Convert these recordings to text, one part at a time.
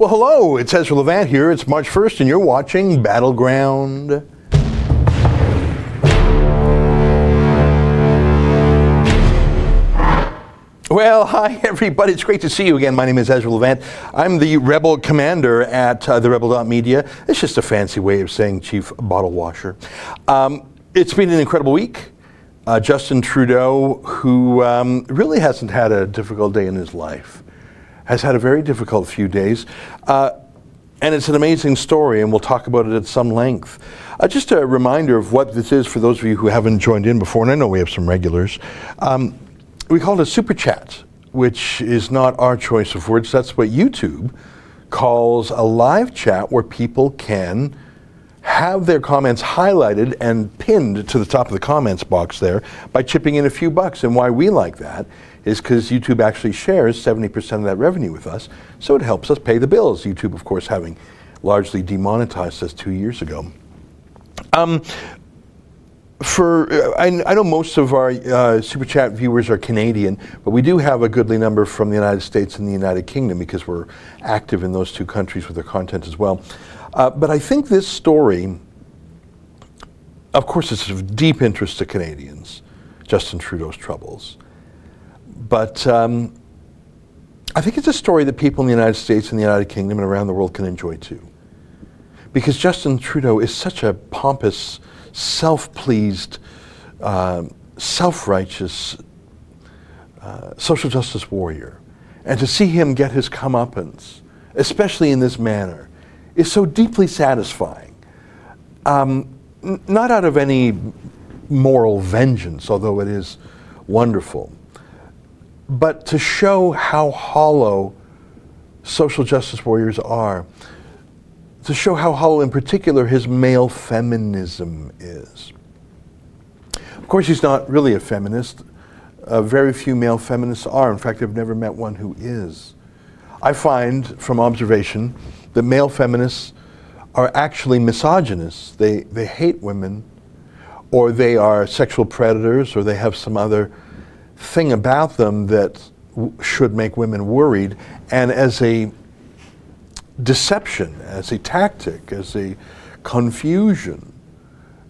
Well, hello, it's Ezra Levant here. It's March 1st and you're watching Battleground. Well, hi everybody. It's great to see you again. My name is Ezra Levant. I'm the Rebel Commander at the Rebel.media. It's just a fancy way of saying Chief Bottle Washer. It's been an incredible week. Justin Trudeau, who really hasn't had a difficult day in his life, has had a very difficult few days. And it's an amazing story, and we'll talk about it at some length. Just a reminder of what this is for those of you who haven't joined in before, and I know we have some regulars. We call it a super chat, which is not our choice of words. That's what YouTube calls a live chat where people can have their comments highlighted and pinned to the top of the comments box there by chipping in a few bucks. And why we like that is because YouTube actually shares 70% of that revenue with us, so it helps us pay the bills. YouTube, of course, having largely demonetized us 2 years ago. I know most of our Super Chat viewers are Canadian, but we do have a goodly number from the United States and the United Kingdom because we're active in those two countries with our content as well. But I think this story, of course, it's of deep interest to Canadians, Justin Trudeau's troubles. But I think it's a story that people in the United States and the United Kingdom and around the world can enjoy too. Because Justin Trudeau is such a pompous, self-pleased, self-righteous social justice warrior. And to see him get his comeuppance, especially in this manner, is so deeply satisfying. Not out of any moral vengeance, although it is wonderful, but to show how hollow social justice warriors are, to show how hollow in particular his male feminism is. Of course, he's not really a feminist. Very few male feminists are. In fact, I've never met one who is. I find from observation that male feminists are actually misogynists. They hate women, or they are sexual predators, or they have some other thing about them that should make women worried. And as a deception, as a tactic, as a confusion,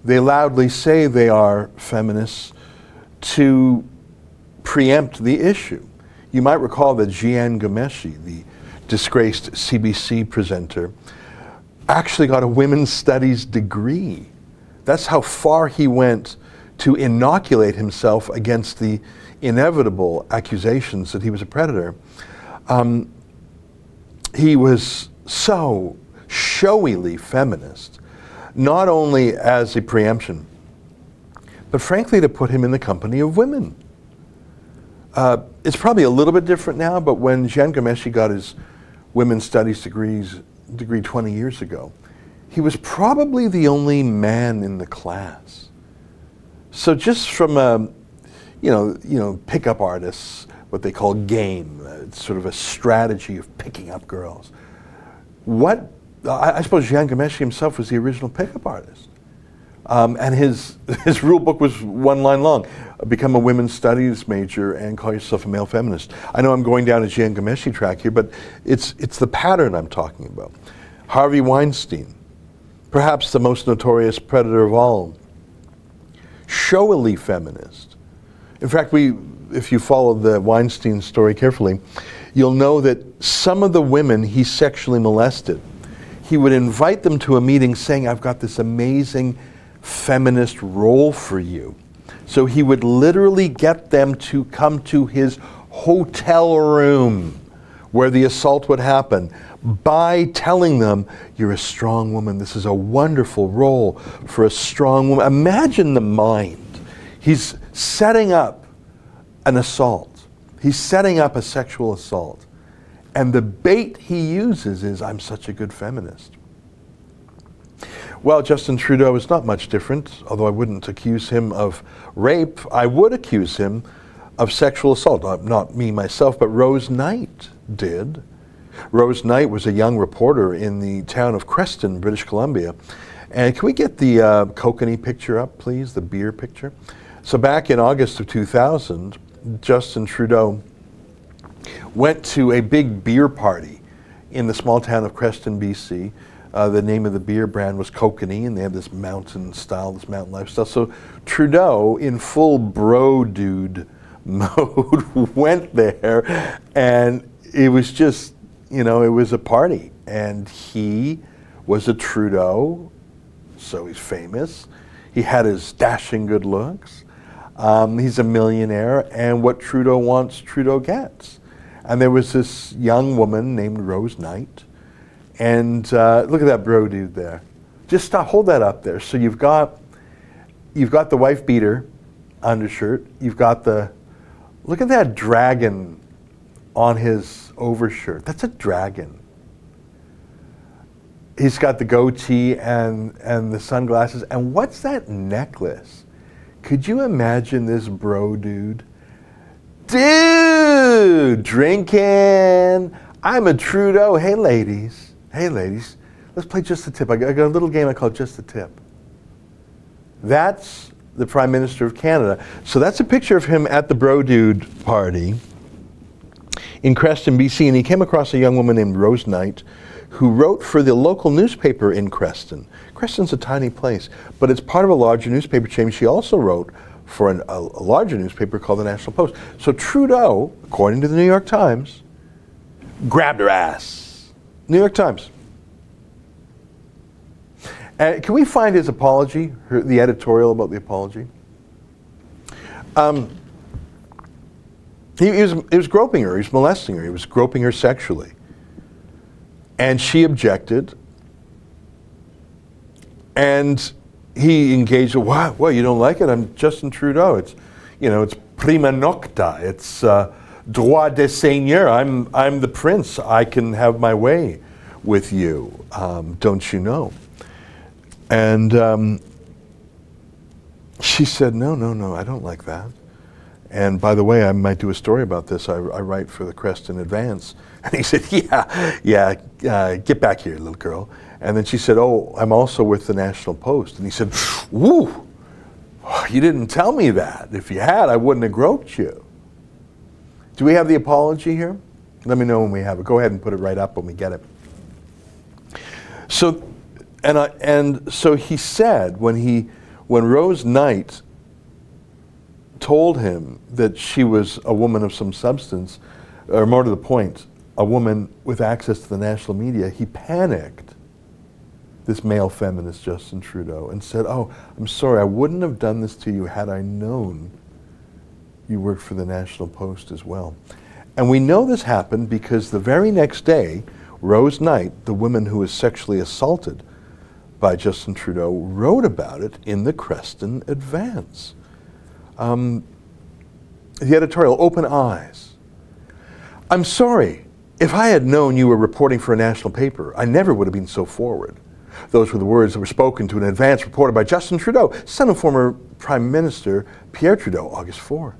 they loudly say they are feminists to preempt the issue. You might recall that Jian Ghomeshi, the disgraced CBC presenter, actually got a women's studies degree. That's how far he went to inoculate himself against the inevitable accusations that he was a predator. He was so showily feminist, not only as a preemption, but frankly to put him in the company of women. It's probably a little bit different now, but when Jian Ghomeshi got his women's studies degree 20 years ago, he was probably the only man in the class. So just from pickup artists, what they call game, it's sort of a strategy of picking up girls. I suppose Jian Ghomeshi himself was the original pickup artist. And his rule book was one line long: become a women's studies major and call yourself a male feminist. I know I'm going down a Jian Ghomeshi track here, but it's the pattern I'm talking about. Harvey Weinstein, perhaps the most notorious predator of all, showily feminist. In fact, if you follow the Weinstein story carefully, you'll know that some of the women he sexually molested, he would invite them to a meeting saying, "I've got this amazing feminist role for you." So he would literally get them to come to his hotel room where the assault would happen by telling them, "You're a strong woman. This is a wonderful role for a strong woman." Imagine the mind. He's setting up an assault. He's setting up a sexual assault. And the bait he uses is, "I'm such a good feminist." Well, Justin Trudeau is not much different, although I wouldn't accuse him of rape. I would accuse him of sexual assault. Not me myself, but Rose Knight did. Rose Knight was a young reporter in the town of Creston, British Columbia. And can we get the kokanee picture up, please, the beer picture? So back in August of 2000, Justin Trudeau went to a big beer party in the small town of Creston, BC. The name of the beer brand was Kokanee, and they have this mountain style, this mountain lifestyle. So Trudeau, in full bro dude mode, went there, and it was just, it was a party. And he was a Trudeau, so he's famous. He had his dashing good looks. He's a millionaire, and what Trudeau wants, Trudeau gets. And there was this young woman named Rose Knight. And look at that bro dude there. Just stop, hold that up there. So you've got the wife beater undershirt. You've got look at that dragon on his overshirt. That's a dragon. He's got the goatee and the sunglasses. And what's that necklace? Could you imagine this bro dude? Dude, drinking. I'm a Trudeau. Hey ladies, let's play Just the Tip. I got a little game I call Just the Tip. That's the Prime Minister of Canada. So that's a picture of him at the Bro Dude party in Creston, BC, and he came across a young woman named Rose Knight who wrote for the local newspaper in Creston. Creston's a tiny place, but it's part of a larger newspaper chain. She also wrote for a larger newspaper called the National Post. So Trudeau, according to the New York Times, grabbed her ass. New York Times. Can we find his apology, the editorial about the apology? He was groping her, he was molesting her, he was groping her sexually. And she objected. And he engaged, what, you don't like it? I'm Justin Trudeau. It's prima nocta. It's droit de seigneur. I'm the prince. I can have my way with you. Don't you know? And she said, no, I don't like that. And by the way, I might do a story about this. I write for the Creston Advance. And he said, yeah, get back here, little girl. And then she said, oh, I'm also with the National Post. And he said, woo, you didn't tell me that. If you had, I wouldn't have groped you. Do we have the apology here? Let me know when we have it. Go ahead and put it right up when we get it. So, so he said, when Rose Knight told him that she was a woman of some substance, or more to the point, a woman with access to the national media, he panicked, this male feminist Justin Trudeau, and said, oh, I'm sorry, I wouldn't have done this to you had I known you worked for the National Post as well. And we know this happened because the very next day, Rose Knight, the woman who was sexually assaulted by Justin Trudeau, wrote about it in the Creston Advance. The editorial, Open Eyes. I'm sorry, if I had known you were reporting for a national paper, I never would have been so forward. Those were the words that were spoken to an advance reported by Justin Trudeau, son of former Prime Minister Pierre Trudeau, August 4th.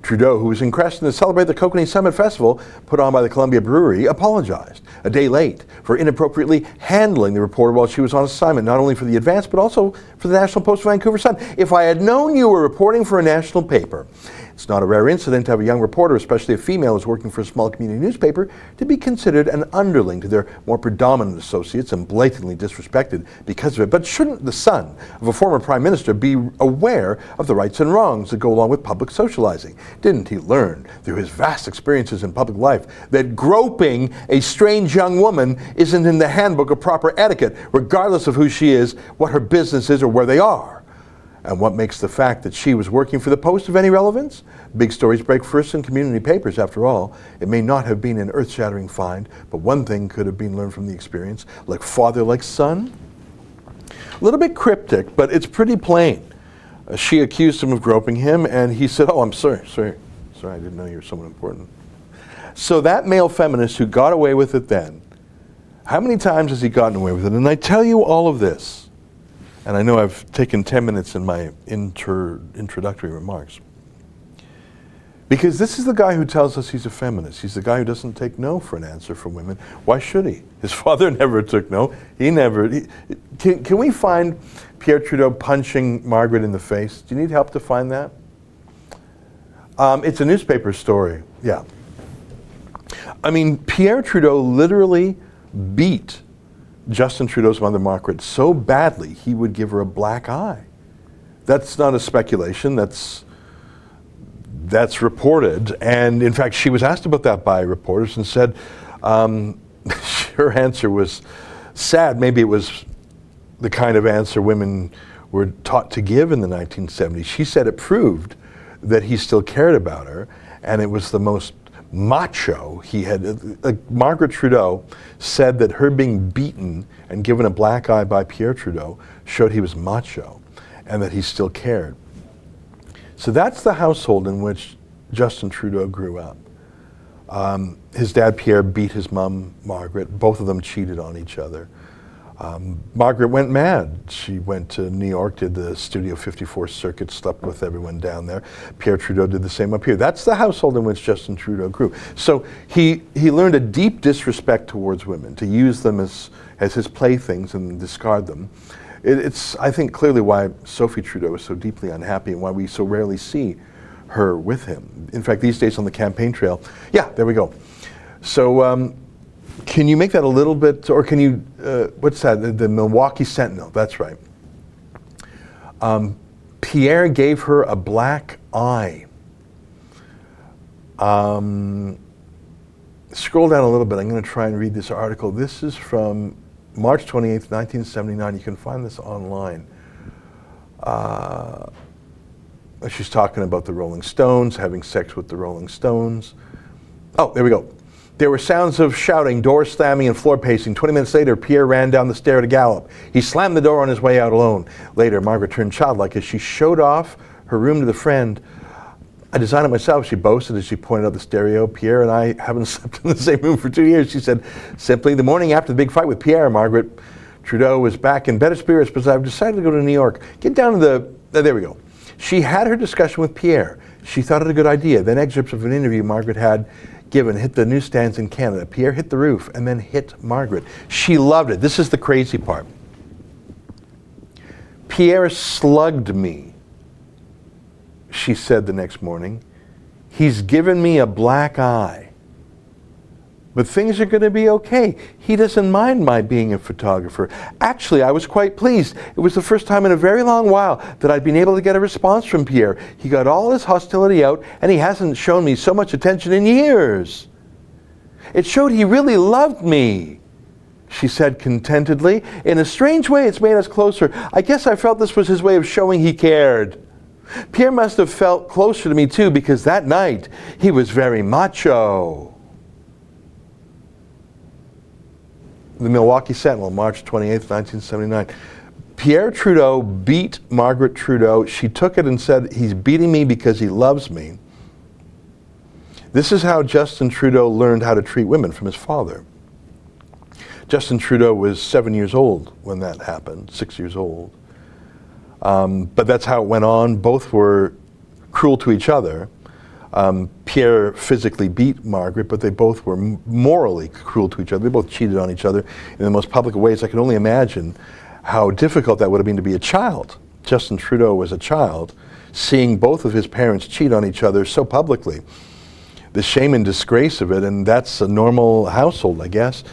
Trudeau, who was in Creston to celebrate the Kokanee Summit Festival put on by the Columbia Brewery, apologized a day late for inappropriately handling the reporter while she was on assignment, not only for the Advance, but also for the National Post Vancouver Sun. If I had known you were reporting for a national paper, it's not a rare incident to have a young reporter, especially a female who's working for a small community newspaper, to be considered an underling to their more predominant associates and blatantly disrespected because of it. But shouldn't the son of a former prime minister be aware of the rights and wrongs that go along with public socializing? Didn't he learn through his vast experiences in public life that groping a strange young woman isn't in the handbook of proper etiquette, regardless of who she is, what her business is, or where they are? And what makes the fact that she was working for the Post of any relevance? Big stories break first in community papers, after all. It may not have been an earth-shattering find, but one thing could have been learned from the experience. Like father, like son? A little bit cryptic, but it's pretty plain. She accused him of groping him, and he said, oh, I'm sorry, I didn't know you were someone important. So that male feminist who got away with it then, how many times has he gotten away with it? And I tell you all of this, and I know I've taken 10 minutes in my introductory remarks, because this is the guy who tells us he's a feminist. He's the guy who doesn't take no for an answer from women. Why should he? His father never took no. Can we find Pierre Trudeau punching Margaret in the face? Do you need help to find that? It's a newspaper story, yeah. I mean, Pierre Trudeau literally beat Justin Trudeau's mother, Margaret, so badly he would give her a black eye. That's not a speculation. That's reported. And in fact, she was asked about that by reporters and said, her answer was sad. Maybe it was the kind of answer women were taught to give in the 1970s. She said it proved that he still cared about her, and it was the most macho he had. Margaret Trudeau said that her being beaten and given a black eye by Pierre Trudeau showed he was macho and that he still cared. So that's the household in which Justin Trudeau grew up. His dad, Pierre, beat his mom, Margaret. Both of them cheated on each other. Margaret went mad. She went to New York, did the Studio 54 circuit, slept with everyone down there. Pierre Trudeau did the same up here. That's the household in which Justin Trudeau grew. So he learned a deep disrespect towards women, to use them as his playthings and discard them. It's, I think, clearly why Sophie Trudeau is so deeply unhappy and why we so rarely see her with him. In fact, these days on the campaign trail, yeah, there we go. So can you make that a little bit, or can you, what's that, the Milwaukee Sentinel, that's right. Pierre gave her a black eye. Scroll down a little bit, I'm going to try and read this article. This is from March 28th, 1979. You can find this online. She's talking about the Rolling Stones, having sex with the Rolling Stones. Oh, there we go. There were sounds of shouting, doors slamming, and floor pacing. 20 minutes later, Pierre ran down the stair at a gallop. He slammed the door on his way out alone. Later, Margaret turned childlike as she showed off her room to the friend. I designed it myself, she boasted as she pointed out the stereo. Pierre and I haven't slept in the same room for 2 years, she said simply. The morning after the big fight with Pierre, Margaret Trudeau was back in better spirits, but I've decided to go to New York. Get down to the, there we go. She had her discussion with Pierre. She thought it a good idea. Then excerpts of an interview Margaret had given hit the newsstands in Canada. Pierre hit the roof and then hit Margaret. She loved it. This is the crazy part. Pierre slugged me, she said the next morning. He's given me a black eye. But things are going to be okay. He doesn't mind my being a photographer. Actually, I was quite pleased. It was the first time in a very long while that I'd been able to get a response from Pierre. He got all his hostility out, and he hasn't shown me so much attention in years. It showed he really loved me, she said contentedly. In a strange way, it's made us closer. I guess I felt this was his way of showing he cared. Pierre must have felt closer to me too, because that night he was very macho. The Milwaukee Sentinel, March 28th, 1979. Pierre Trudeau beat Margaret Trudeau. She took it and said, he's beating me because he loves me. This is how Justin Trudeau learned how to treat women from his father. Justin Trudeau was 7 years old when that happened, 6 years old. But that's how it went on. Both were cruel to each other. Pierre physically beat Margaret, but they both were morally cruel to each other. They both cheated on each other in the most public ways. I can only imagine how difficult that would have been to be a child. Justin Trudeau was a child, seeing both of his parents cheat on each other so publicly. The shame and disgrace of it, and that's a normal household, I guess.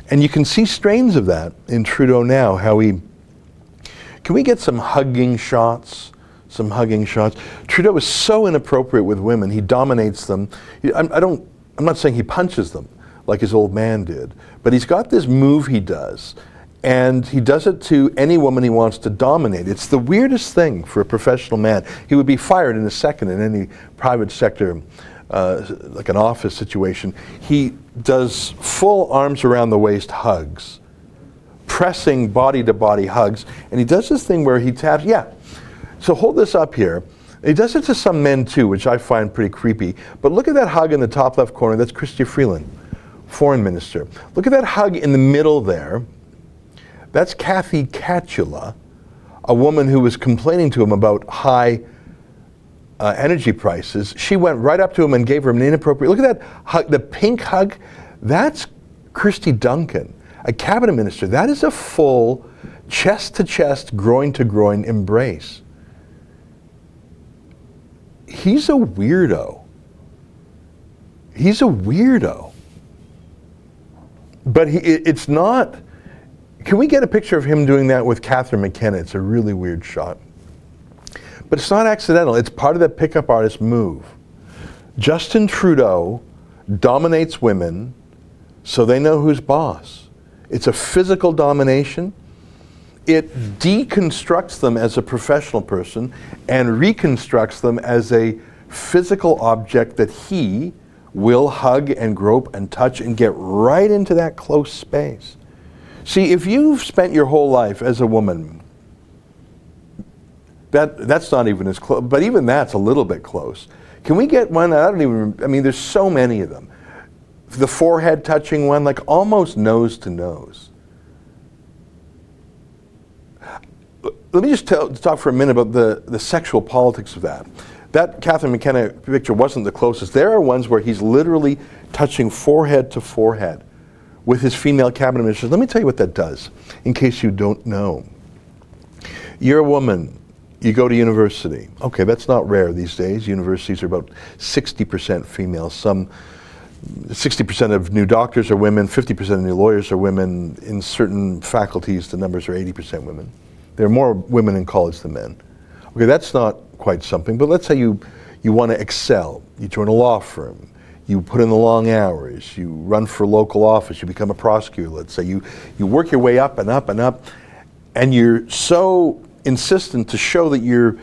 And you can see strains of that in Trudeau now, how he... Can we get some hugging shots? Some hugging shots. Trudeau is so inappropriate with women. He dominates them. I'm not saying he punches them like his old man did, but he's got this move he does, and he does it to any woman he wants to dominate. It's the weirdest thing for a professional man. He would be fired in a second in any private sector, like an office situation. He does full arms around the waist hugs, pressing body-to-body hugs, and he does this thing where he taps, yeah. So hold this up here. He does it to some men too, which I find pretty creepy. But look at that hug in the top left corner. That's Chrystia Freeland, foreign minister. Look at that hug in the middle there. That's Kathy Catula, a woman who was complaining to him about high energy prices. She went right up to him and gave him an inappropriate, look at that hug, the pink hug. That's Christy Duncan, a cabinet minister. That is a full chest to chest, groin to groin embrace. He's a weirdo. He's a weirdo. But it's not, can we get a picture of him doing that with Catherine McKenna? It's a really weird shot. But it's not accidental. It's part of that pickup artist move. Justin Trudeau dominates women so they know who's boss. It's a physical domination. It deconstructs them as a professional person and reconstructs them as a physical object that he will hug and grope and touch and get right into that close space. See, if you've spent your whole life as a woman, that's not even as close, but even that's a little bit close. Can we get one? I mean, there's so many of them. The forehead touching one, like almost nose to nose. Let me just talk for a minute about the sexual politics of that. That Catherine McKenna picture wasn't the closest. There are ones where he's literally touching forehead to forehead with his female cabinet ministers. Let me tell you what that does, in case you don't know. You're a woman. You go to university. Okay, that's not rare these days. Universities are about 60% female. 60% of new doctors are women, 50% of new lawyers are women. In certain faculties, the numbers are 80% women. There are more women in college than men. Okay, that's not quite something, but let's say you want to excel. You join a law firm. You put in the long hours. You run for local office. You become a prosecutor, let's say. You work your way up and up and up, and you're so insistent to show that you're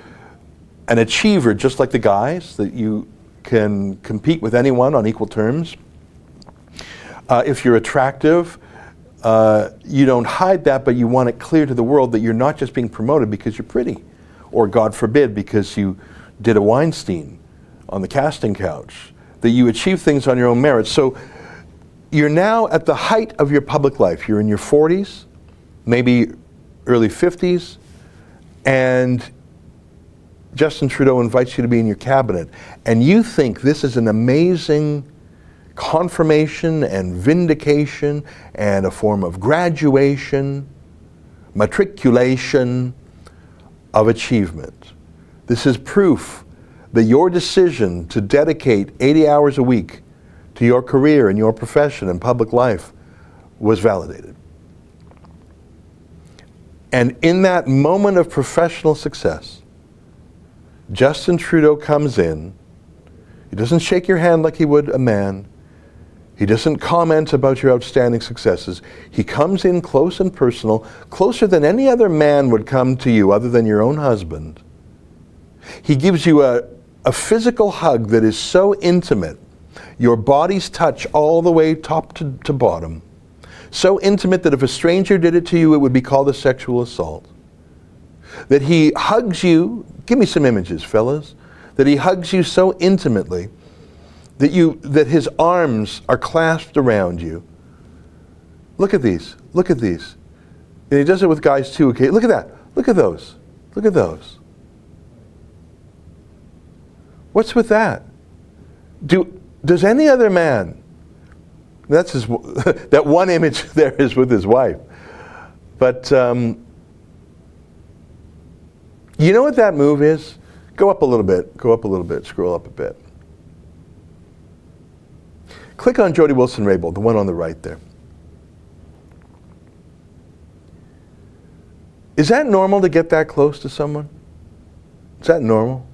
an achiever just like the guys, that you can compete with anyone on equal terms. If you're attractive, you don't hide that, but you want it clear to the world that you're not just being promoted because you're pretty, or God forbid, because you did a Weinstein on the casting couch, that you achieve things on your own merits. So you're now at the height of your public life. You're in your 40s, maybe early 50s, and Justin Trudeau invites you to be in your cabinet, and you think this is an amazing confirmation and vindication and a form of graduation, matriculation of achievement. This is proof that your decision to dedicate 80 hours a week to your career and your profession and public life was validated. And in that moment of professional success, Justin Trudeau comes in. He doesn't shake your hand like he would a man. He doesn't comment about your outstanding successes. He comes in close and personal, closer than any other man would come to you other than your own husband. He gives you a physical hug that is so intimate, your bodies touch all the way top to bottom. So intimate that if a stranger did it to you, it would be called a sexual assault. That he hugs you, give me some images, fellas, that he hugs you so intimately that his arms are clasped around you. Look at these, look at these. And he does it with guys too, okay? Look at that, look at those, look at those. What's with that? Does any other man, that's his, that one image there is with his wife. But you know what that move is? Go up a little bit, scroll up a bit. Click on Jody Wilson-Raybould, the one on the right there. Is that normal to get that close to someone? Is that normal?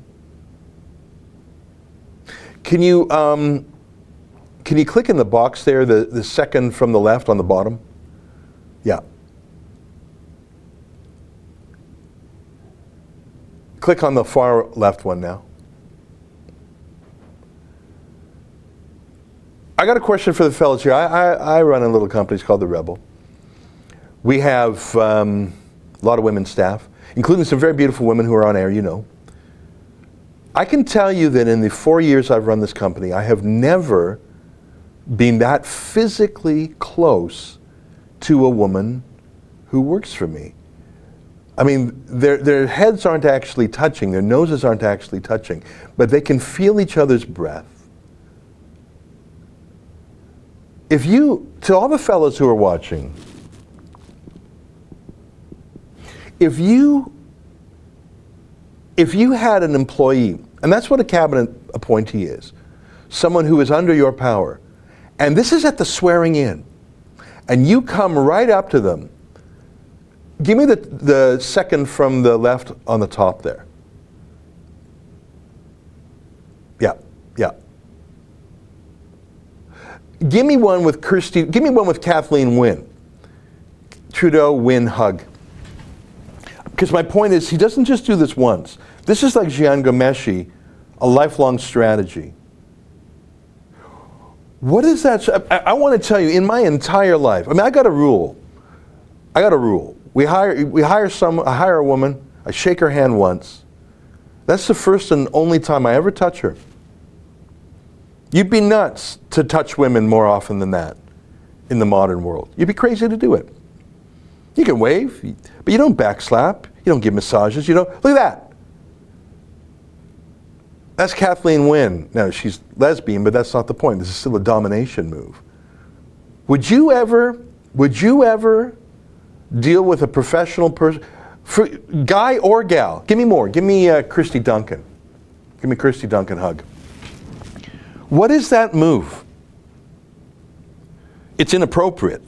Can you click in the box there, the second from the left on the bottom? Yeah. Click on the far left one now. I got a question for the fellas here. I run a little company, it's called The Rebel. We have a lot of women staff, including some very beautiful women who are on air, you know. I can tell you that in the 4 years I've run this company, I have never been that physically close to a woman who works for me. I mean, their heads aren't actually touching, their noses aren't actually touching, but they can feel each other's breath. If you, to all the fellas who are watching, if you had an employee, and that's what a cabinet appointee is, someone who is under your power, and this is at the swearing in, and you come right up to them. Give me the second from the left on the top there. Yeah, yeah. Give me one with Kathleen Wynne. Trudeau, Wynne, hug. Because my point is, he doesn't just do this once. This is like Jian Ghomeshi, a lifelong strategy. What is that? I want to tell you, in my entire life, I mean, I got a rule. I hire a woman, I shake her hand once. That's the first and only time I ever touch her. You'd be nuts to touch women more often than that in the modern world. You'd be crazy to do it. You can wave, but you don't backslap. You don't give massages. You don't. Look at that. That's Kathleen Wynne. Now, she's lesbian, but that's not the point. This is still a domination move. Would you ever deal with a professional person, guy or gal? Give me more. Give me Christy Duncan. Give me Christy Duncan hug. What is that move? It's inappropriate.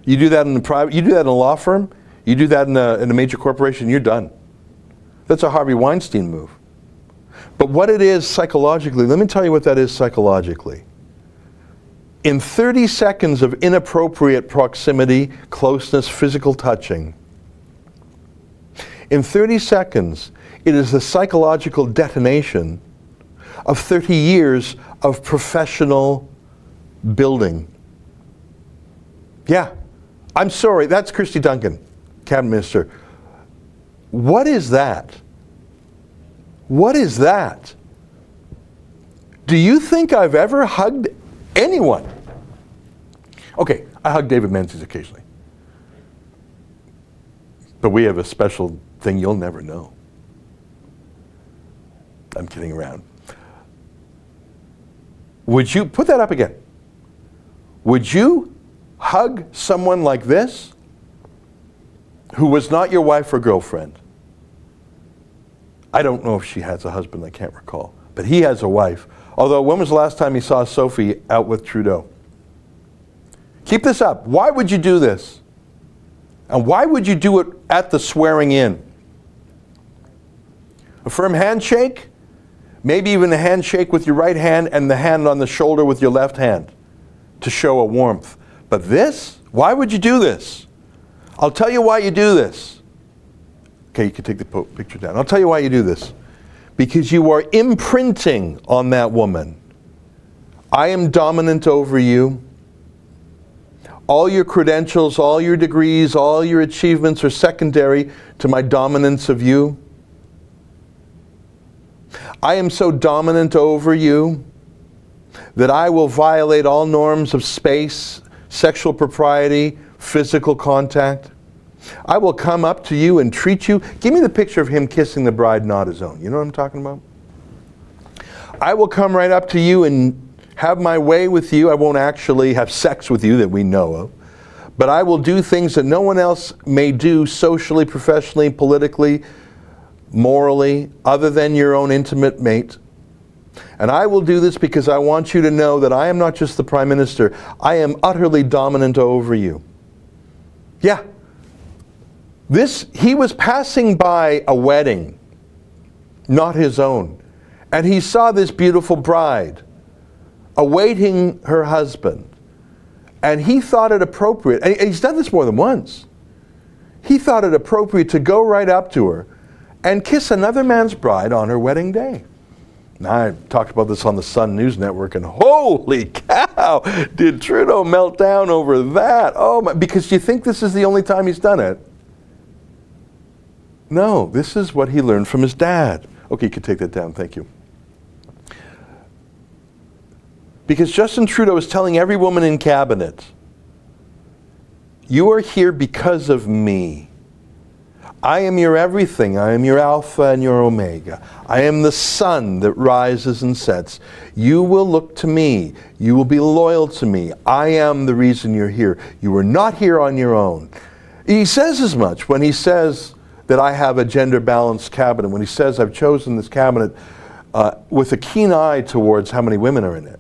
You do that in a law firm, you do that in a major corporation, you're done. That's a Harvey Weinstein move. But what it is psychologically, let me tell you what that is psychologically. In 30 seconds of inappropriate proximity, closeness, physical touching, in 30 seconds, it is the psychological detonation of 30 years of professional building. Yeah, I'm sorry, that's Christy Duncan, Cabinet Minister. What is that? What is that? Do you think I've ever hugged anyone? Okay, I hug David Menzies occasionally. But we have a special thing you'll never know. I'm kidding around. Would you, put that up again. Would you hug someone like this who was not your wife or girlfriend? I don't know if she has a husband, I can't recall. But he has a wife. Although, when was the last time he saw Sophie out with Trudeau? Keep this up. Why would you do this? And why would you do it at the swearing in? A firm handshake? Maybe even a handshake with your right hand and the hand on the shoulder with your left hand to show a warmth. But this? Why would you do this? I'll tell you why you do this. Okay, you can take the picture down. I'll tell you why you do this. Because you are imprinting on that woman. I am dominant over you. All your credentials, all your degrees, all your achievements are secondary to my dominance of you. I am so dominant over you that I will violate all norms of space, sexual propriety, physical contact. I will come up to you and treat you. Give me the picture of him kissing the bride, not his own. You know what I'm talking about? I will come right up to you and have my way with you. I won't actually have sex with you that we know of. But I will do things that no one else may do socially, professionally, politically, morally, other than your own intimate mate. And I will do this because I want you to know that I am not just the Prime Minister. I am utterly dominant over you. Yeah. He was passing by a wedding, not his own. And he saw this beautiful bride awaiting her husband. And he thought it appropriate, and he's done this more than once. He thought it appropriate to go right up to her and kiss another man's bride on her wedding day. Now, I talked about this on the Sun News Network, and holy cow, did Trudeau melt down over that? Oh my, because you think this is the only time he's done it? No, this is what he learned from his dad. Okay, you can take that down, thank you. Because Justin Trudeau is telling every woman in cabinet, you are here because of me. I am your everything. I am your Alpha and your Omega. I am the sun that rises and sets. You will look to me. You will be loyal to me. I am the reason you're here. You are not here on your own. He says as much when he says that I have a gender-balanced cabinet, when he says I've chosen this cabinet with a keen eye towards how many women are in it.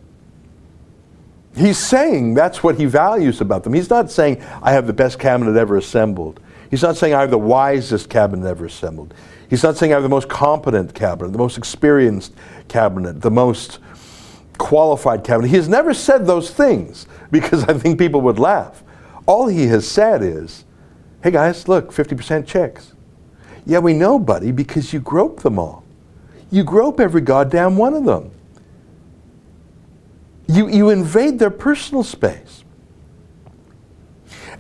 He's saying that's what he values about them. He's not saying, I have the best cabinet ever assembled. He's not saying I have the wisest cabinet ever assembled. He's not saying I have the most competent cabinet, the most experienced cabinet, the most qualified cabinet. He has never said those things because I think people would laugh. All he has said is, hey guys, look, 50% chicks. Yeah, we know, buddy, because you grope them all. You grope every goddamn one of them. You invade their personal space.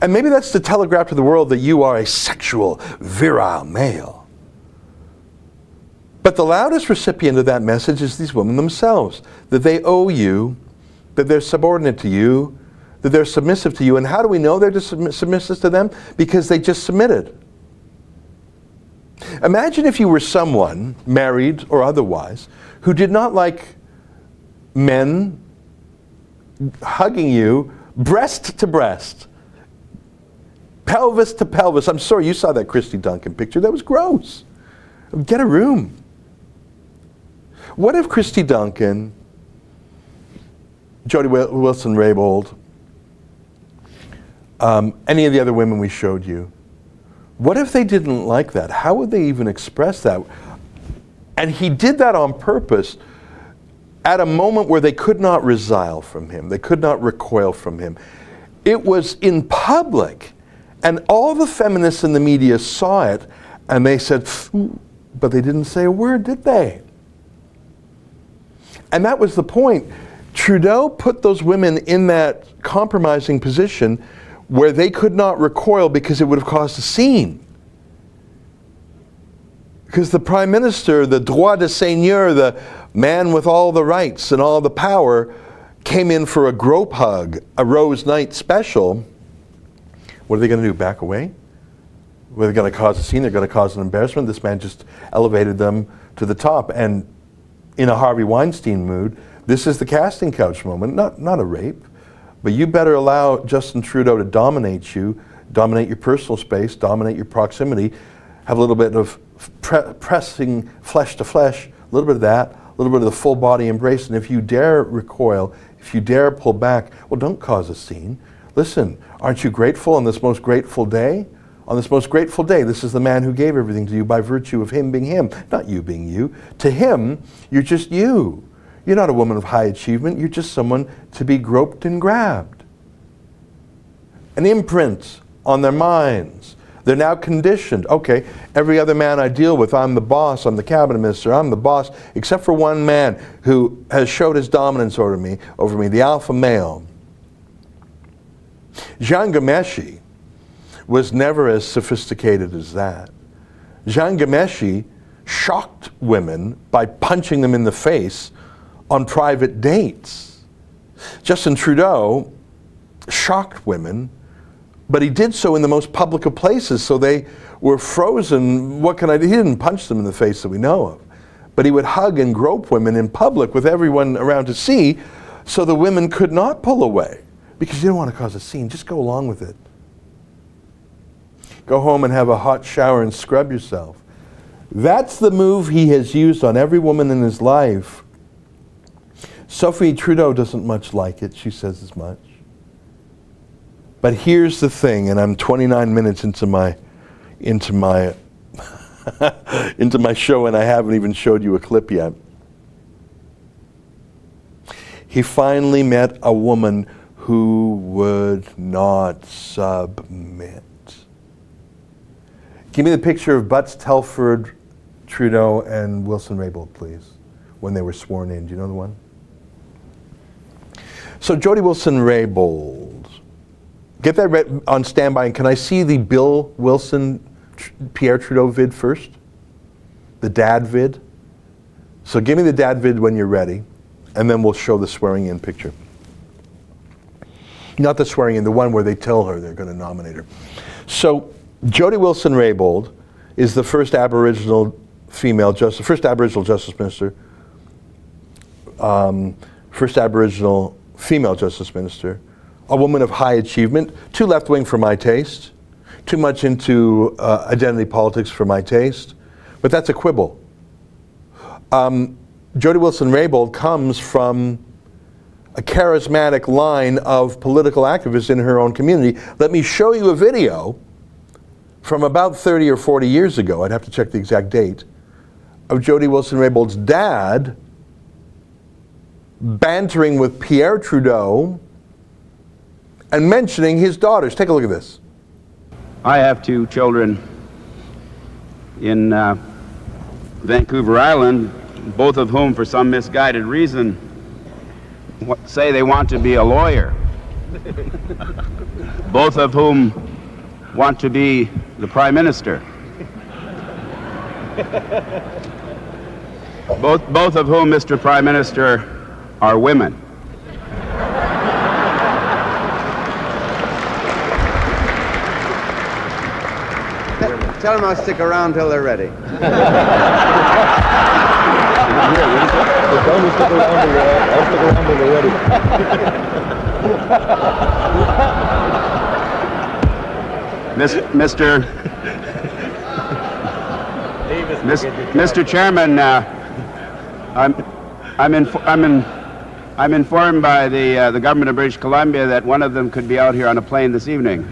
And maybe that's to telegraph to the world that you are a sexual, virile male. But the loudest recipient of that message is these women themselves, that they owe you, that they're subordinate to you, that they're submissive to you. And how do we know they're submissive to them? Because they just submitted. Imagine if you were someone, married or otherwise, who did not like men hugging you breast to breast, pelvis to pelvis. I'm sorry, you saw that Christy Duncan picture. That was gross. Get a room. What if Christy Duncan, Jody Wilson-Raybould, any of the other women we showed you, what if they didn't like that? How would they even express that? And he did that on purpose at a moment where they could not resile from him. They could not recoil from him. It was in public. And all the feminists in the media saw it, and they said, but they didn't say a word, did they? And that was the point. Trudeau put those women in that compromising position where they could not recoil because it would have caused a scene. Because the Prime Minister, the droit de seigneur, the man with all the rights and all the power, came in for a grope hug, a Rose Night special. What are they going to do, back away? Were they going to cause a scene? They're going to cause an embarrassment? This man just elevated them to the top. And in a Harvey Weinstein mood, this is the casting couch moment, not a rape. But you better allow Justin Trudeau to dominate you, dominate your personal space, dominate your proximity, have a little bit of pressing flesh to flesh, a little bit of that, a little bit of the full body embrace. And if you dare recoil, if you dare pull back, well, don't cause a scene. Listen, aren't you grateful on this most grateful day? On this most grateful day, this is the man who gave everything to you by virtue of him being him, not you being you. To him, you're just you. You're not a woman of high achievement. You're just someone to be groped and grabbed. An imprint on their minds. They're now conditioned. Okay, every other man I deal with, I'm the boss, I'm the cabinet minister, I'm the boss, except for one man who has showed his dominance over me, the alpha male. Jean Ghomeshi was never as sophisticated as that. Jean Ghomeshi shocked women by punching them in the face on private dates. Justin Trudeau shocked women, but he did so in the most public of places, so they were frozen. What can I do? He didn't punch them in the face that we know of, but he would hug and grope women in public with everyone around to see, so the women could not pull away, because you don't want to cause a scene. Just go along with it. Go home and have a hot shower and scrub yourself. That's the move he has used on every woman in his life. Sophie Trudeau doesn't much like it. She says as much. But here's the thing, and I'm 29 minutes into my into my show, and I haven't even showed you a clip yet. He finally met a woman who would not submit. Give me the picture of Butts, Telford, Trudeau, and Wilson-Raybould, please, when they were sworn in. Do you know the one? So Jody Wilson-Raybould. Get that on standby, and can I see the Bill Wilson, Pierre Trudeau vid first? The dad vid? So give me the dad vid when you're ready, and then we'll show the swearing in picture. Not the swearing in, the one where they tell her they're going to nominate her. So Jody Wilson-Raybould is the first Aboriginal female justice, first Aboriginal justice minister, first Aboriginal female justice minister, a woman of high achievement, too left-wing for my taste, too much into identity politics for my taste, but that's a quibble. Jody Wilson-Raybould comes from a charismatic line of political activists in her own community. Let me show you a video from about 30 or 40 years ago, I'd have to check the exact date, of Jody Wilson-Raybould's dad bantering with Pierre Trudeau and mentioning his daughters. Take a look at this. I have two children in Vancouver Island, both of whom, for some misguided reason, say they want to be a lawyer. Both of whom want to be the Prime Minister. Both of whom, Mr. Prime Minister, are women. Tell them I'll stick around till they're ready. Mr. Chairman, I'm informed by the government of British Columbia that one of them could be out here on a plane this evening.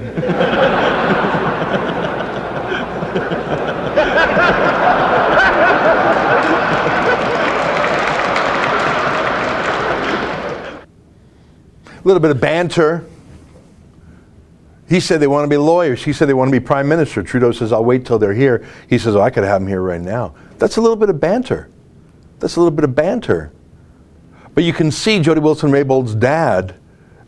A little bit of banter. He said they want to be lawyers. She said they want to be Prime Minister. Trudeau says, I'll wait till they're here. He says, oh, I could have them here right now. That's a little bit of banter. That's a little bit of banter. But you can see Jody Wilson-Raybould's dad,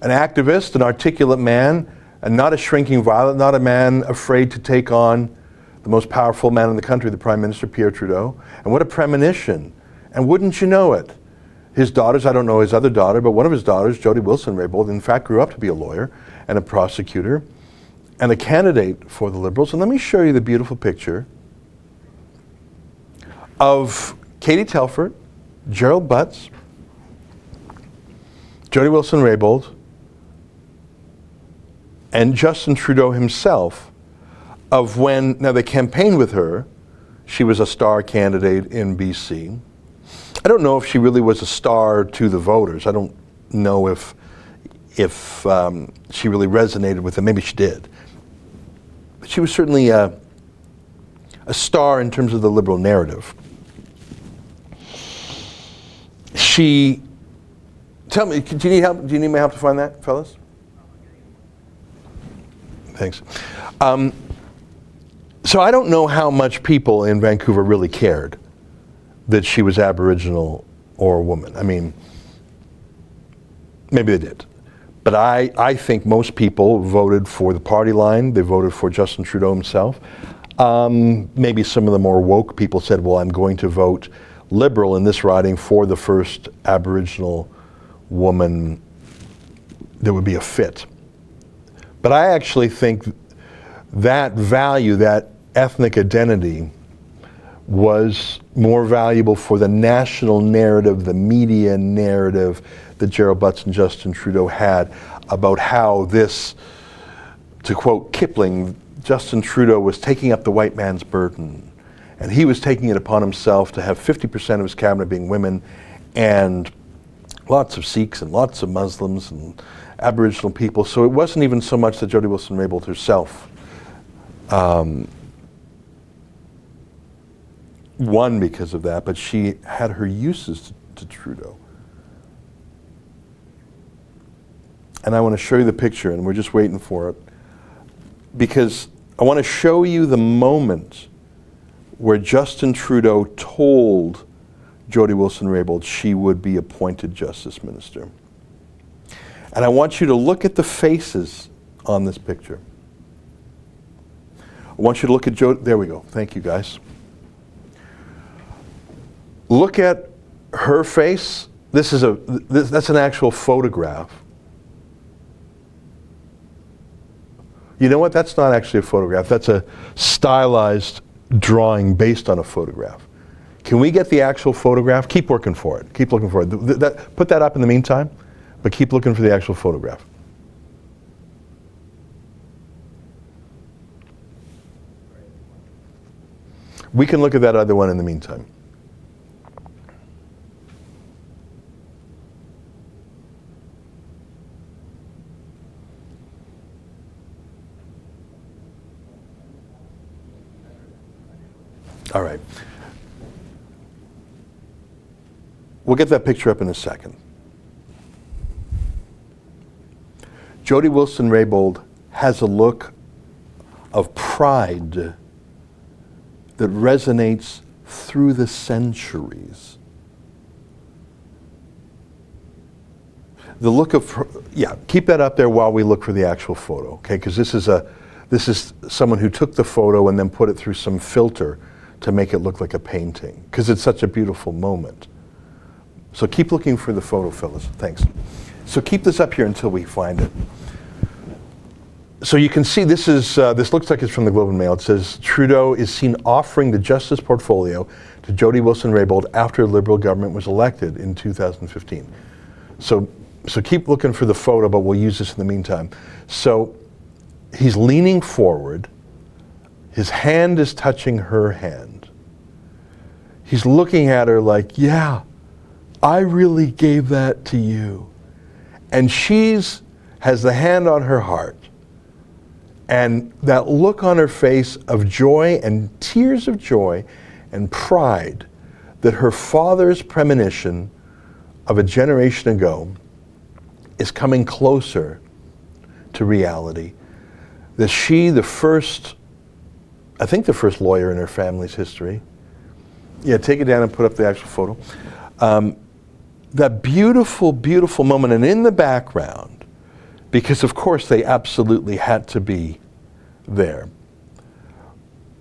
an activist, an articulate man, and not a shrinking violet, not a man afraid to take on the most powerful man in the country, the Prime Minister, Pierre Trudeau. And what a premonition. And wouldn't you know it? His daughters, I don't know his other daughter, but one of his daughters, Jody Wilson-Raybould, in fact grew up to be a lawyer and a prosecutor and a candidate for the Liberals. And let me show you the beautiful picture of Katie Telford, Gerald Butts, Jody Wilson-Raybould, and Justin Trudeau himself, of when, now they campaigned with her. She was a star candidate in BC. I don't know if she really was a star to the voters. I don't know if she really resonated with them. Maybe she did. But she was certainly a star in terms of the Liberal narrative. She, tell me, do you need help? Do you need my help to find that, fellas? Thanks. So I don't know how much people in Vancouver really cared that she was Aboriginal or a woman. I mean, maybe they did. But I think most people voted for the party line. They voted for Justin Trudeau himself. Maybe some of the more woke people said, well, I'm going to vote Liberal in this riding for the first Aboriginal woman that would be a fit. But I actually think that value, that ethnic identity, was more valuable for the national narrative, the media narrative that Gerald Butts and Justin Trudeau had about how this, to quote Kipling, Justin Trudeau was taking up the white man's burden. And he was taking it upon himself to have 50% of his cabinet being women, and lots of Sikhs and lots of Muslims and Aboriginal people. So it wasn't even so much that Jody Wilson-Raybould herself won because of that, but she had her uses to Trudeau. And I want to show you the picture, and we're just waiting for it, because I want to show you the moment where Justin Trudeau told Jody Wilson-Raybould she would be appointed Justice Minister. And I want you to look at the faces on this picture. I want you to look at Jody. There we go. Thank you, guys. Look at her face. That's an actual photograph. You know what? That's not actually a photograph. That's a stylized drawing based on a photograph. Can we get the actual photograph? Keep working for it. Keep looking for it. Put that up in the meantime, but keep looking for the actual photograph. We can look at that other one in the meantime. All right. We'll get that picture up in a second. Jody Wilson-Raybould has a look of pride that resonates through the centuries. The look of, yeah, keep that up there while we look for the actual photo, okay? Because this is someone who took the photo and then put it through some filter to make it look like a painting, because it's such a beautiful moment. So keep looking for the photo, fellas. Thanks. So keep this up here until we find it. So you can see this looks like it's from the Globe and Mail. It says, Trudeau is seen offering the Justice portfolio to Jody Wilson-Raybould after a Liberal government was elected in 2015. So keep looking for the photo, but we'll use this in the meantime. So he's leaning forward. His hand is touching her hand. He's looking at her like, yeah, I really gave that to you. And has the hand on her heart. And that look on her face of joy and tears of joy and pride that her father's premonition of a generation ago is coming closer to reality. That she, the first lawyer in her family's history. Yeah, take it down and put up the actual photo. That beautiful, beautiful moment, and in the background, because of course they absolutely had to be there,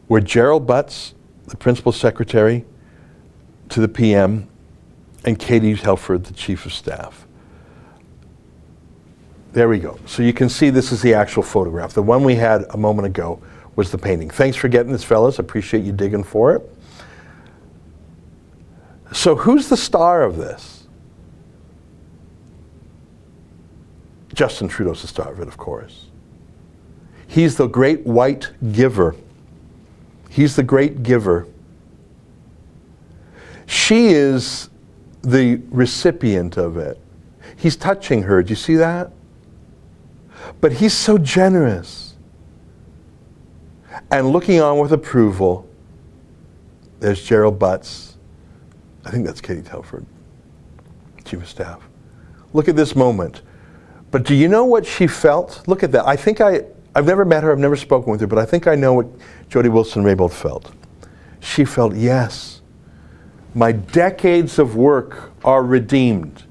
were Gerald Butts, the principal secretary to the PM, and Katie Telford, the chief of staff. There we go. So you can see this is the actual photograph. The one we had a moment ago was the painting. Thanks for getting this, fellas. Appreciate you digging for it. So who's the star of this? Justin Trudeau's the star of it, of course. He's the great white giver. He's the great giver. She is the recipient of it. He's touching her. Do you see that? But he's so generous. And looking on with approval, there's Gerald Butts. I think that's Katie Telford, chief of staff. Look at this moment. But do you know what she felt? Look at that. I've never met her, I've never spoken with her, but I think I know what Jody Wilson-Raybould felt. She felt, yes, my decades of work are redeemed.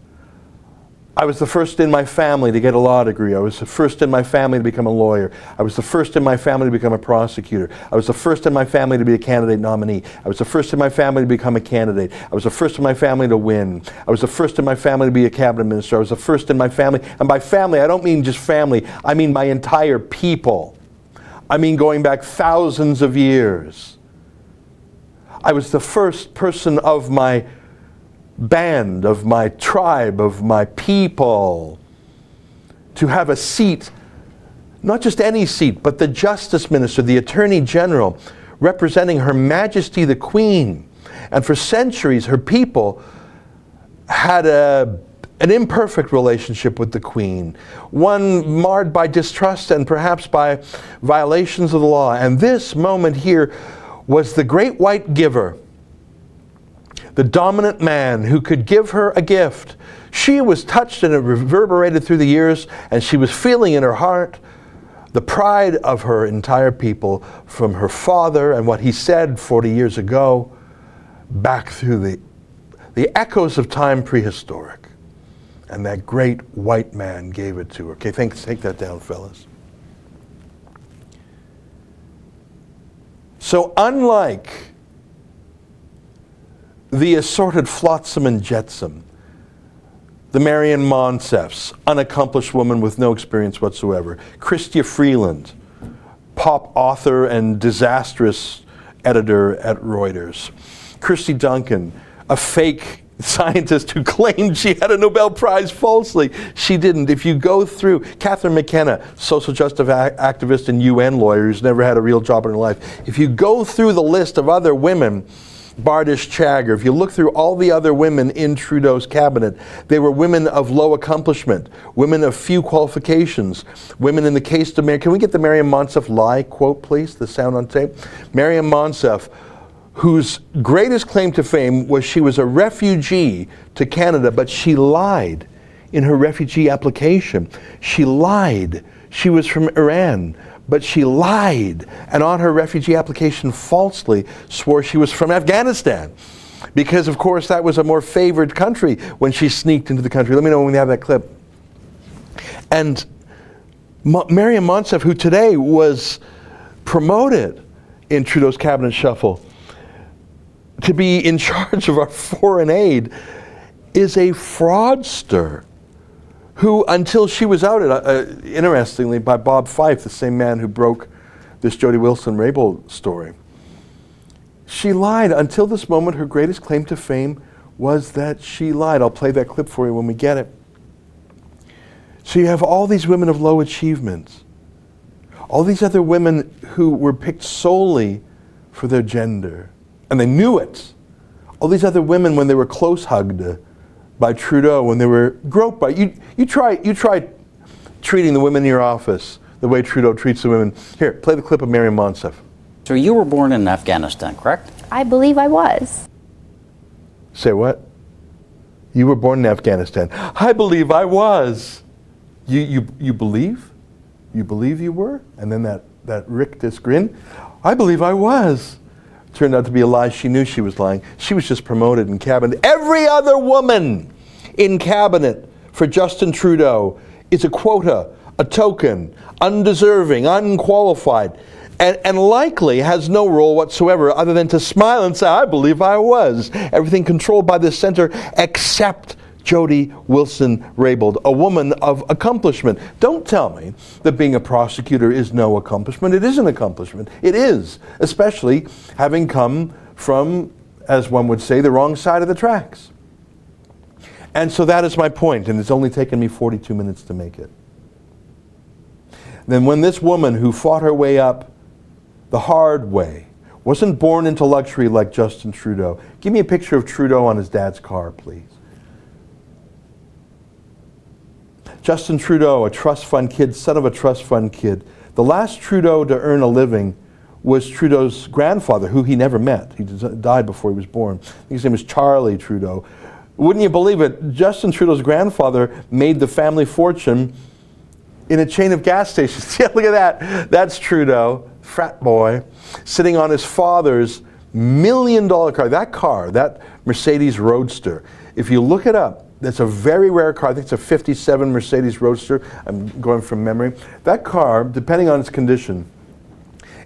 I was the first in my family to get a law degree. I was the first in my family to become a lawyer. I was the first in my family to become a prosecutor. I was the first in my family to be a candidate nominee. I was the first in my family to become a candidate. I was the first in my family to win. I was the first in my family to be a cabinet minister. I was the first in my family, and by family, I don't mean just family. I mean my entire people. I mean going back thousands of years. I was the first person of my band, of my tribe, of my people, to have a seat, not just any seat, but the Justice Minister, the Attorney General, representing Her Majesty the Queen. And for centuries, her people had an imperfect relationship with the Queen, one marred by distrust and perhaps by violations of the law. And this moment here was the great white giver, the dominant man who could give her a gift. She was touched and it reverberated through the years, and she was feeling in her heart the pride of her entire people from her father and what he said 40 years ago back through the echoes of time prehistoric. And that great white man gave it to her. Okay, thanks. Take that down, fellas. So unlike the assorted flotsam and jetsam, the Marion Monseffs, unaccomplished woman with no experience whatsoever, Chrystia Freeland, pop author and disastrous editor at Reuters, Christy Duncan, a fake scientist who claimed she had a Nobel Prize falsely. She didn't. If you go through Catherine McKenna, social justice activist and UN lawyer who's never had a real job in her life, if you go through the list of other women, Bardish Chagger, if you look through all the other women in Trudeau's cabinet, they were women of low accomplishment, women of few qualifications, women in the case to Mary. Can we get the Mariam Monseff lie quote, please? The sound on tape. Mariam Monseff, whose greatest claim to fame was she was a refugee to Canada, but she lied in her refugee application. She lied. She was from Iran, but she lied, and on her refugee application falsely swore she was from Afghanistan. Because, of course, that was a more favored country when she sneaked into the country. Let me know when we have that clip. And Mariam Monsef, who today was promoted in Trudeau's cabinet shuffle to be in charge of our foreign aid, is a fraudster who, until she was outed, interestingly, by Bob Fife, the same man who broke this Jody Wilson-Raybould story. She lied. Until this moment, her greatest claim to fame was that she lied. I'll play that clip for you when we get it. So you have all these women of low achievements, all these other women who were picked solely for their gender, and they knew it. All these other women, when they were close hugged by Trudeau, when they were groped by you try treating the women in your office the way Trudeau treats the women. Here, play the clip of Mariam Monsef. So you were born in Afghanistan, correct? I believe I was. Say what? You were born in Afghanistan. I believe I was. You believe? You believe you were? And then that rictus grin. I believe I was. Turned out to be a lie. She knew she was lying. She was just promoted in cabinet. Every other woman in cabinet for Justin Trudeau is a quota, a token, undeserving, unqualified, and likely has no role whatsoever other than to smile and say, I believe I was. Everything controlled by the center except Jody Wilson-Raybould, a woman of accomplishment. Don't tell me that being a prosecutor is no accomplishment. It is an accomplishment. It is, especially having come from, as one would say, the wrong side of the tracks. And so that is my point, and it's only taken me 42 minutes to make it. Then when this woman who fought her way up the hard way, wasn't born into luxury like Justin Trudeau. Give me a picture of Trudeau on his dad's car, please. Justin Trudeau, a trust fund kid, son of a trust fund kid. The last Trudeau to earn a living was Trudeau's grandfather, who he never met. He died before he was born. I think his name was Charlie Trudeau. Wouldn't you believe it? Justin Trudeau's grandfather made the family fortune in a chain of gas stations. Yeah, look at that. That's Trudeau, frat boy, sitting on his father's $1 million car. That Mercedes Roadster. If you look it up, that's a very rare car. I think it's a 57 Mercedes Roadster. I'm going from memory. That car, depending on its condition,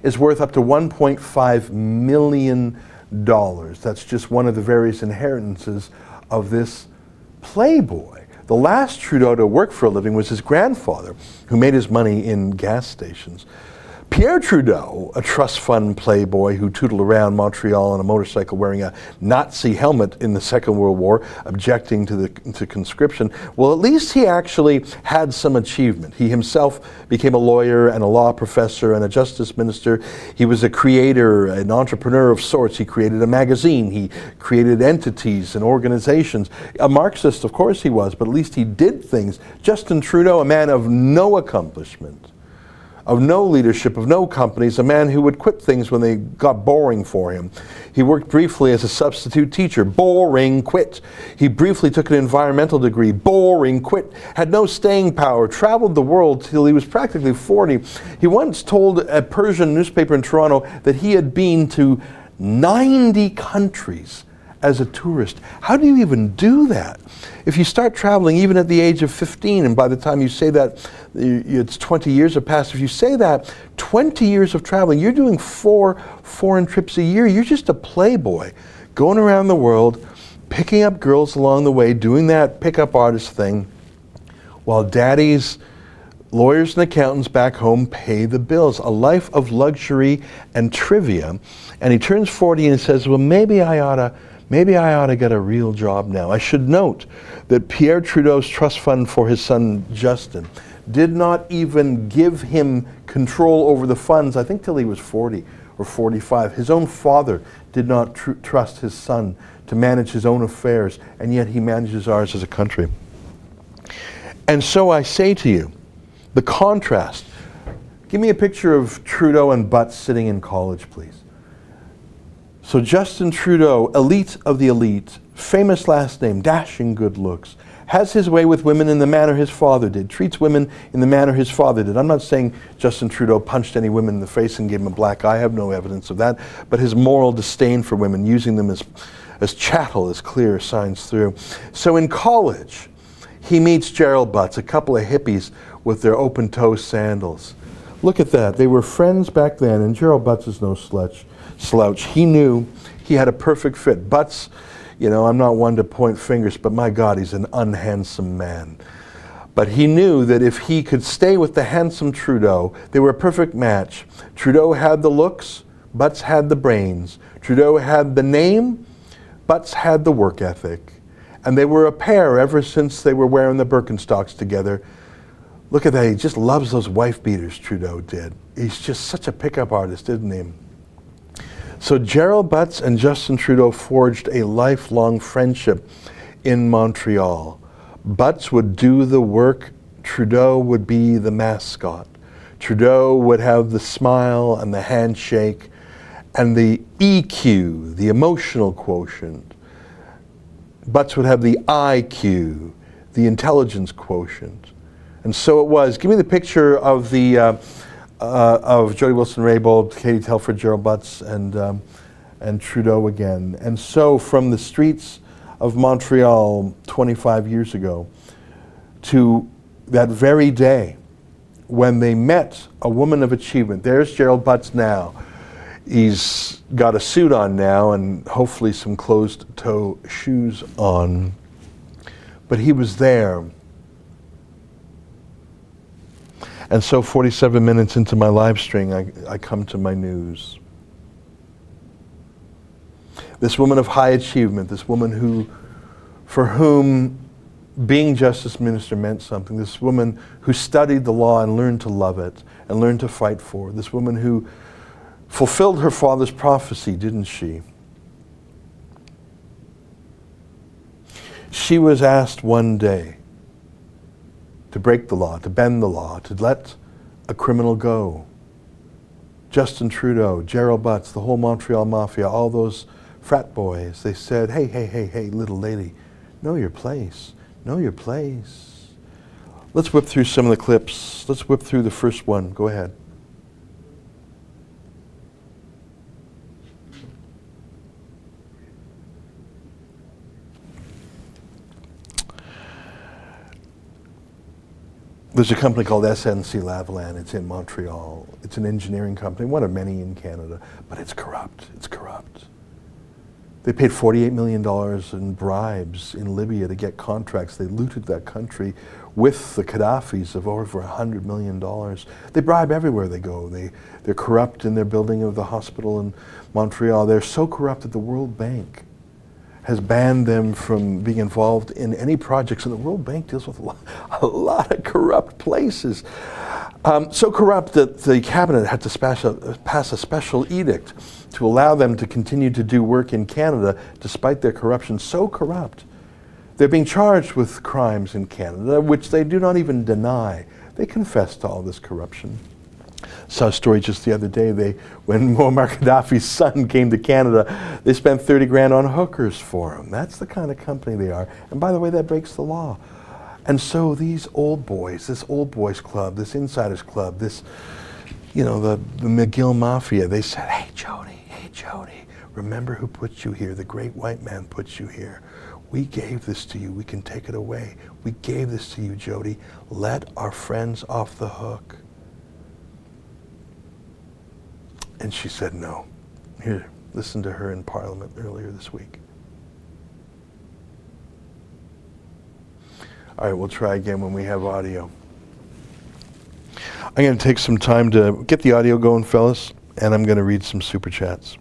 is worth up to $1.5 million. That's just one of the various inheritances of this playboy. The last Trudeau to work for a living was his grandfather, who made his money in gas stations. Pierre Trudeau, a trust fund playboy who tootled around Montreal on a motorcycle wearing a Nazi helmet in the Second World War, objecting to conscription, well, at least he actually had some achievement. He himself became a lawyer and a law professor and a justice minister. He was a creator, an entrepreneur of sorts. He created a magazine. He created entities and organizations. A Marxist, of course he was, but at least he did things. Justin Trudeau, a man of no accomplishment, of no leadership, of no companies, a man who would quit things when they got boring for him. He worked briefly as a substitute teacher. Boring, quit. He briefly took an environmental degree. Boring, quit. Had no staying power. Traveled the world till he was practically 40. He once told a Persian newspaper in Toronto that he had been to 90 countries as a tourist. How do you even do that? If you start traveling even at the age of 15, and by the time you say that, it's 20 years have passed. If you say that, 20 years of traveling, you're doing 4 foreign trips a year. You're just a playboy, going around the world, picking up girls along the way, doing that pickup artist thing, while daddies, lawyers and accountants back home pay the bills. A life of luxury and trivia. And he turns 40 and he says, well, maybe I ought to get a real job now. I should note that Pierre Trudeau's trust fund for his son Justin did not even give him control over the funds, I think, till he was 40 or 45. His own father did not trust his son to manage his own affairs, and yet he manages ours as a country. And so I say to you, the contrast. Give me a picture of Trudeau and Butts sitting in college, please. So Justin Trudeau, elite of the elite, famous last name, dashing good looks, has his way with women in the manner his father did, treats women in the manner his father did. I'm not saying Justin Trudeau punched any women in the face and gave them a black eye. I have no evidence of that. But his moral disdain for women, using them as chattel, is clear, shines through. So in college, he meets Gerald Butts, a couple of hippies with their open-toe sandals. Look at that. They were friends back then, and Gerald Butts is no slouch. He knew he had a perfect fit. Butts, you know, I'm not one to point fingers, but my God, he's an unhandsome man. But he knew that if he could stay with the handsome Trudeau, they were a perfect match. Trudeau had the looks, Butts had the brains. Trudeau had the name, Butts had the work ethic. And they were a pair ever since they were wearing the Birkenstocks together. Look at that, he just loves those wife beaters, Trudeau did. He's just such a pickup artist, isn't he? So Gerald Butts and Justin Trudeau forged a lifelong friendship in Montreal. Butts would do the work, Trudeau would be the mascot. Trudeau would have the smile and the handshake and the EQ, the emotional quotient. Butts would have the IQ, the intelligence quotient. And so it was. Give me the picture of of Jody Wilson-Raybould, Katie Telford, Gerald Butts, and Trudeau again. And so from the streets of Montreal 25 years ago to that very day when they met a woman of achievement. There's Gerald Butts now. He's got a suit on now and hopefully some closed-toe shoes on. But he was there. And so 47 minutes into my live stream, I come to my news. This woman of high achievement, this woman for whom being Justice Minister meant something, this woman who studied the law and learned to love it and learned to fight for, this woman who fulfilled her father's prophecy, didn't she? She was asked one day to break the law, to bend the law, to let a criminal go. Justin Trudeau, Gerald Butts, the whole Montreal Mafia, all those frat boys, they said, hey, little lady, know your place, know your place. Let's whip through some of the clips. Let's whip through the first one. Go ahead. There's a company called SNC Lavalin. It's in Montreal. It's an engineering company, one of many in Canada, but it's corrupt. It's corrupt. They paid $48 million in bribes in Libya to get contracts. They looted that country with the Gaddafis of over $100 million. They bribe everywhere they go. They're corrupt in their building of the hospital in Montreal. They're so corrupt that the World Bank has banned them from being involved in any projects, and the World Bank deals with a lot of corrupt places. So corrupt that the cabinet had to pass a special edict to allow them to continue to do work in Canada despite their corruption. So corrupt. They're being charged with crimes in Canada, which they do not even deny. They confess to all this corruption. Saw a story just the other day. When Muammar Gaddafi's son came to Canada, they spent 30 grand on hookers for him. That's the kind of company they are. And by the way, that breaks the law. And so these old boys, this old boys club, this insiders club, this, you know, the McGill Mafia, they said, hey Jody, remember who put you here? The great white man put you here. We gave this to you. We can take it away. We gave this to you, Jody. Let our friends off the hook. And she said no. Here, listen to her in Parliament earlier this week. All right, we'll try again when we have audio. I'm going to take some time to get the audio going, fellas, and I'm going to read some super chats.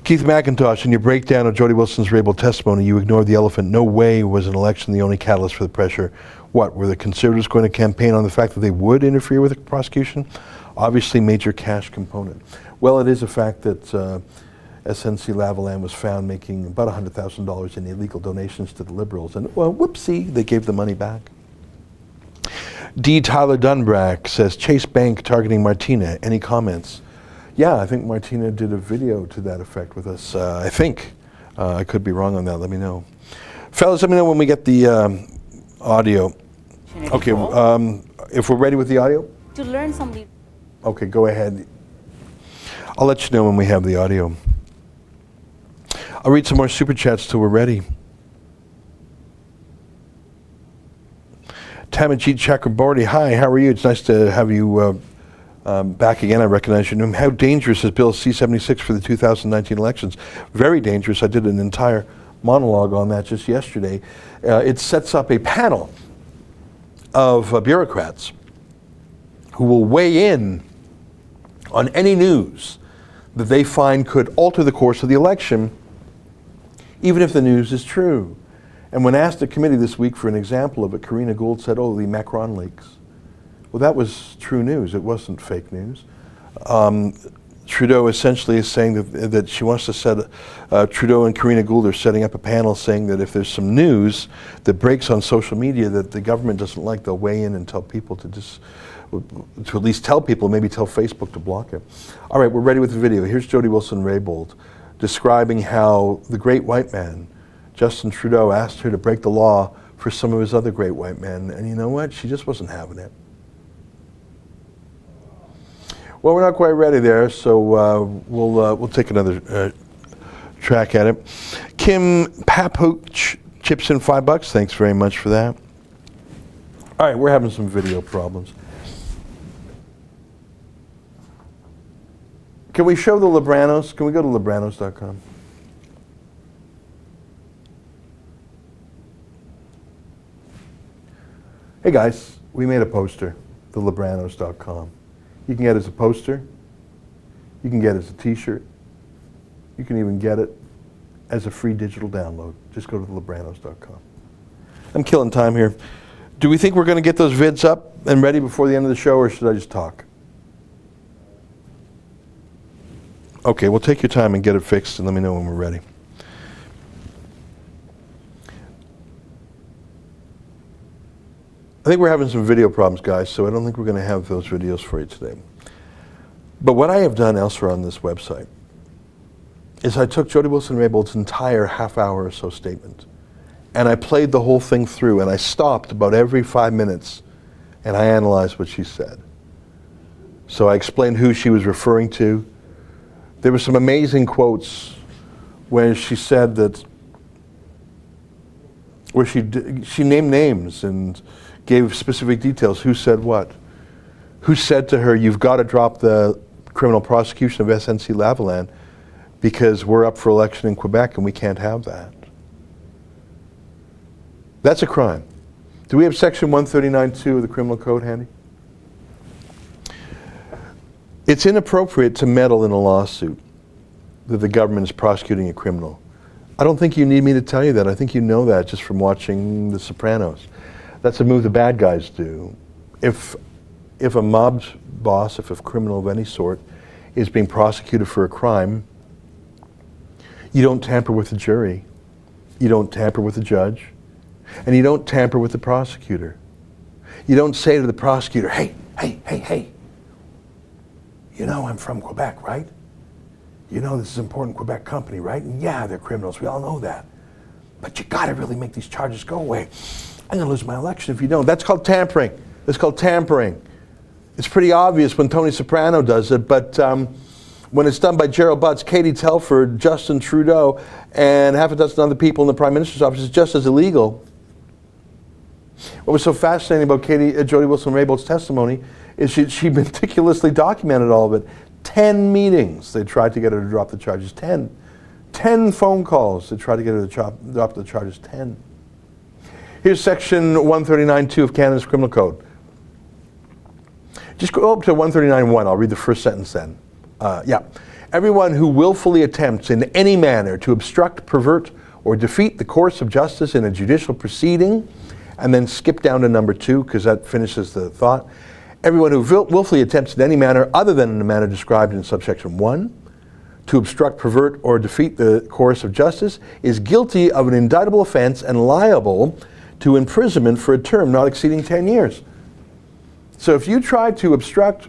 Keith McIntosh, in your breakdown of Jody Wilson-Raybould testimony, you ignored the elephant. No way was an election the only catalyst for the pressure. What, were the Conservatives going to campaign on the fact that they would interfere with the prosecution? Obviously, major cash component. Well, it is a fact that SNC Lavalin was found making about $100,000 in illegal donations to the Liberals. And, well, whoopsie, they gave the money back. D. Tyler Dunbrack says, Chase Bank targeting Martina. Any comments? Yeah, I think Martina did a video to that effect with us. I think. I could be wrong on that. Let me know. Fellas, let me know when we get the audio. Okay, if we're ready with the audio? To learn something. Okay, go ahead. I'll let you know when we have the audio. I'll read some more super chats till we're ready. Tamajit Chakraborty, hi, how are you? It's nice to have you back again. I recognize your name. How dangerous is Bill C-76 for the 2019 elections? Very dangerous. I did an entire monologue on that just yesterday. It sets up a panel of bureaucrats who will weigh in on any news that they find could alter the course of the election, even if the news is true. And when asked at committee this week for an example of it, Karina Gould said, oh, the Macron leaks. Well, that was true news. It wasn't fake news. Trudeau essentially is saying that she wants to set, Trudeau and Karina Gould are setting up a panel saying that if there's some news that breaks on social media that the government doesn't like, they'll weigh in and tell people to at least tell people, maybe tell Facebook to block it. All right, we're ready with the video. Here's Jody Wilson-Raybould describing how the great white man, Justin Trudeau, asked her to break the law for some of his other great white men, and you know what? She just wasn't having it. Well, we're not quite ready there, so we'll take another track at it. Kim Papooch chips in $5. Thanks very much for that. All right, we're having some video problems. Can we show the Libranos? Can we go to Libranos.com? Hey guys, we made a poster, the Libranos.com. You can get it as a poster, you can get it as a t-shirt, you can even get it as a free digital download. Just go to the Libranos.com. I'm killing time here. Do we think we're going to get those vids up and ready before the end of the show, or should I just talk? Okay, well take your time and get it fixed and let me know when we're ready. I think we're having some video problems, guys, so I don't think we're going to have those videos for you today. But what I have done elsewhere on this website is I took Jody Wilson-Raybould's entire half-hour or so statement, and I played the whole thing through, and I stopped about every 5 minutes, and I analyzed what she said. So I explained who she was referring to. There were some amazing quotes where she said that, where she named names and gave specific details, who said what. Who said to her, you've got to drop the criminal prosecution of SNC Lavalin because we're up for election in Quebec and we can't have that. That's a crime. Do we have section 139.2 of the criminal code handy? It's inappropriate to meddle in a lawsuit that the government is prosecuting a criminal. I don't think you need me to tell you that. I think you know that just from watching The Sopranos. That's a move the bad guys do. If a mob boss, if a criminal of any sort is being prosecuted for a crime, you don't tamper with the jury, you don't tamper with the judge, and you don't tamper with the prosecutor. You don't say to the prosecutor, hey, you know I'm from Quebec, right? You know this is an important Quebec company, right? And yeah, they're criminals, we all know that. But you gotta really make these charges go away. I'm gonna lose my election if you don't. That's called tampering. That's called tampering. It's pretty obvious when Tony Soprano does it, but when it's done by Gerald Butts, Katie Telford, Justin Trudeau, and half a dozen other people in the Prime Minister's office, it's just as illegal. What was so fascinating about Jody Wilson-Raybould's testimony is she meticulously documented all of it. 10 meetings they tried to get her to drop the charges. 10 phone calls they tried to get her to drop the charges. 10. Here's section 139.2 of Canada's Criminal Code. Just go up to 139.1. I'll read the first sentence then. Everyone who willfully attempts in any manner to obstruct, pervert, or defeat the course of justice in a judicial proceeding, and then skip down to number 2 because that finishes the thought. Everyone who willfully attempts in any manner other than in the manner described in subsection 1 to obstruct, pervert, or defeat the course of justice is guilty of an indictable offense and liable to imprisonment for a term not exceeding 10 years. So if you try to obstruct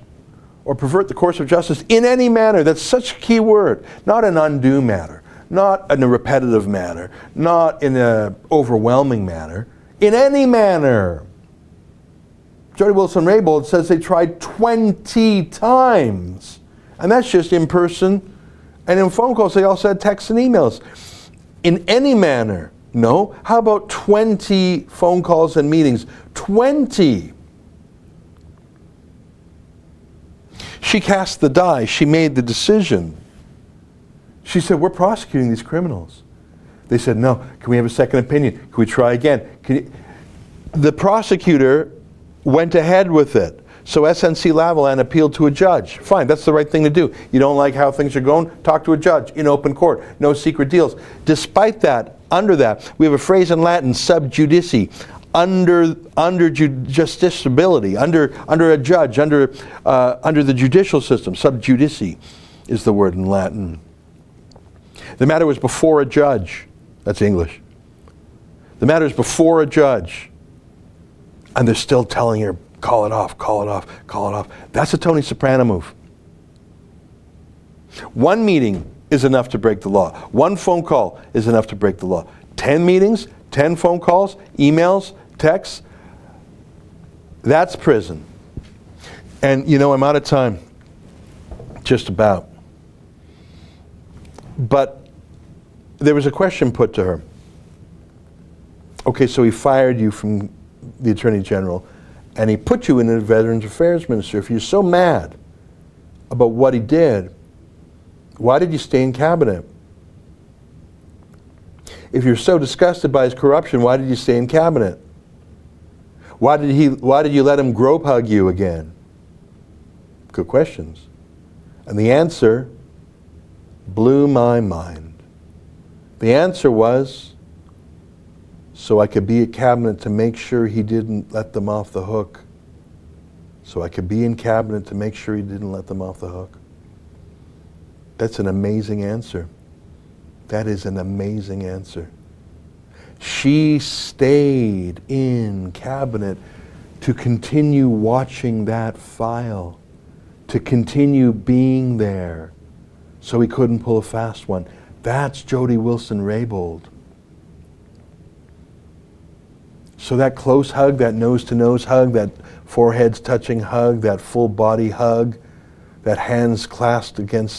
or pervert the course of justice in any manner. That's such a key word. Not an undue manner, not in a repetitive manner, not in an overwhelming manner, in any manner. Jody Wilson-Raybould says they tried 20 times. And that's just in person and in phone calls. They also had texts and emails. In any manner. No. How about 20 phone calls and meetings? 20. She cast the die. She made the decision. She said, we're prosecuting these criminals. They said, no. Can we have a second opinion? Can we try again? The prosecutor went ahead with it. So SNC Lavalin appealed to a judge. Fine, that's the right thing to do. You don't like how things are going? Talk to a judge in open court. No secret deals. Despite that, under that, we have a phrase in Latin, sub judice, under justiciability, under a judge, under the judicial system. Sub judice is the word in Latin. The matter was before a judge. That's English. The matter is before a judge. And they're still telling her, call it off, call it off, call it off. That's a Tony Soprano move. One meeting is enough to break the law. One phone call is enough to break the law. 10 meetings, 10 phone calls, emails, texts, that's prison. And you know, I'm out of time. Just about. But there was a question put to her. Okay, so he fired you from the Attorney General, and he put you in the Veterans Affairs Minister. If you're so mad about what he did, why did you stay in cabinet? If you're so disgusted by his corruption, why did you stay in cabinet? Why did you let him grope hug you again? Good questions. And the answer blew my mind. The answer was, so I could be at cabinet to make sure he didn't let them off the hook. So I could be in cabinet to make sure he didn't let them off the hook. That's an amazing answer. That is an amazing answer. She stayed in cabinet to continue watching that file, to continue being there, so he couldn't pull a fast one. That's Jody Wilson-Raybould. So that close hug, that nose-to-nose hug, that foreheads touching hug, that full body hug, that hands clasped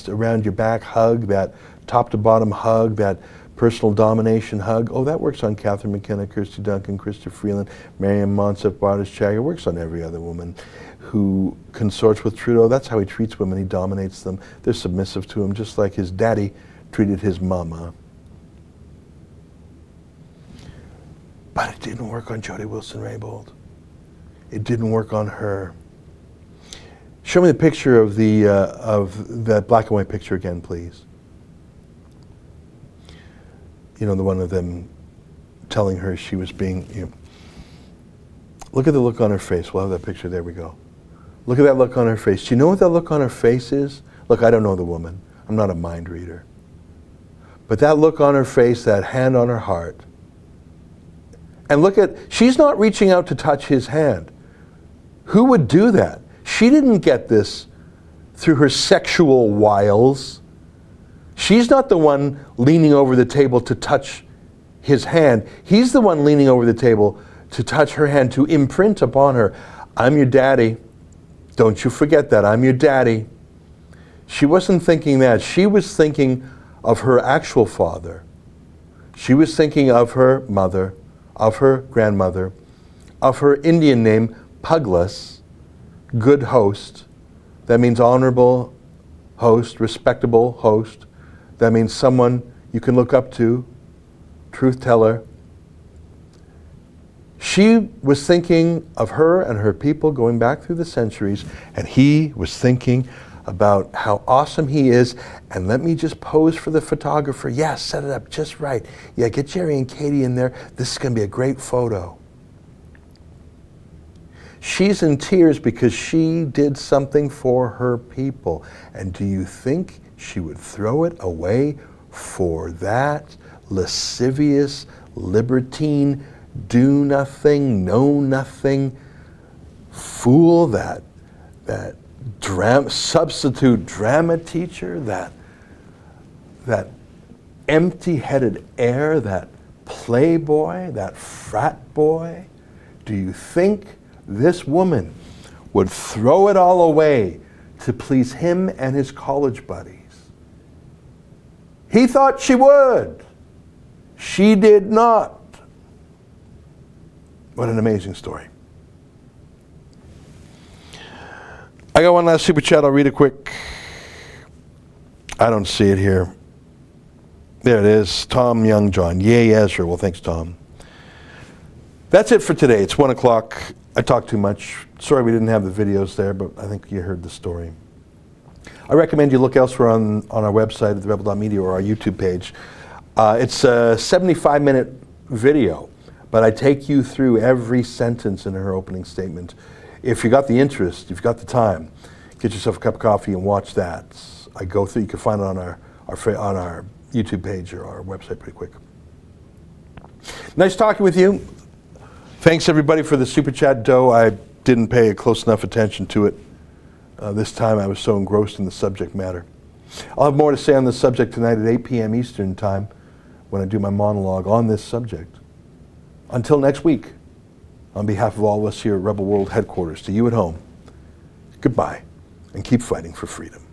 around your back hug, that top to bottom hug, that personal domination hug. Oh, that works on Catherine McKenna, Kirsty Duncan, Krista Freeland, Mariam Monsef, Bardas Chagger. Works on every other woman who consorts with Trudeau. That's how he treats women. He dominates them. They're submissive to him, just like his daddy treated his mama. But it didn't work on Jody Wilson-Raybould. It didn't work on her. Show me the picture of that black and white picture again, please. You know, the one of them telling her she was being, look at the look on her face. We'll have that picture. There we go. Look at that look on her face. Do you know what that look on her face is? Look, I don't know the woman. I'm not a mind reader. But that look on her face, that hand on her heart. And look at, she's not reaching out to touch his hand. Who would do that? She didn't get this through her sexual wiles. She's not the one leaning over the table to touch his hand. He's the one leaning over the table to touch her hand, to imprint upon her, I'm your daddy. Don't you forget that, I'm your daddy. She wasn't thinking that. She was thinking of her actual father. She was thinking of her mother, of her grandmother, of her Indian name, Puglas, good host. That means honorable host, respectable host. That means someone you can look up to, truth teller. She was thinking of her and her people going back through the centuries, and he was thinking about how awesome he is, and let me just pose for the photographer. Yeah, set it up just right. Yeah, get Jerry and Katie in there. This is going to be a great photo. She's in tears because she did something for her people. And do you think she would throw it away for that lascivious, libertine, do nothing, know nothing fool, that substitute drama teacher, that empty-headed heir, that playboy, that frat boy? Do you think this woman would throw it all away to please him and his college buddies? He thought she would. She did not. What an amazing story. I got one last super chat. I'll read it quick. I don't see it here. There it is. Tom Youngjohn. Yay, Ezra. Well, thanks, Tom. That's it for today. It's 1 o'clock. I talked too much. Sorry we didn't have the videos there, but I think you heard the story. I recommend you look elsewhere on our website at therebel.media or our YouTube page. It's a 75-minute video, but I take you through every sentence in her opening statement. If you got the interest, if you've got the time, get yourself a cup of coffee and watch that. I go through. You can find it on our YouTube page or our website pretty quick. Nice talking with you. Thanks everybody for the super chat dough. I didn't pay close enough attention to it this time. I was so engrossed in the subject matter. I'll have more to say on this subject tonight at 8 p.m. Eastern time when I do my monologue on this subject. Until next week, on behalf of all of us here at Rebel World Headquarters, to you at home, goodbye, and keep fighting for freedom.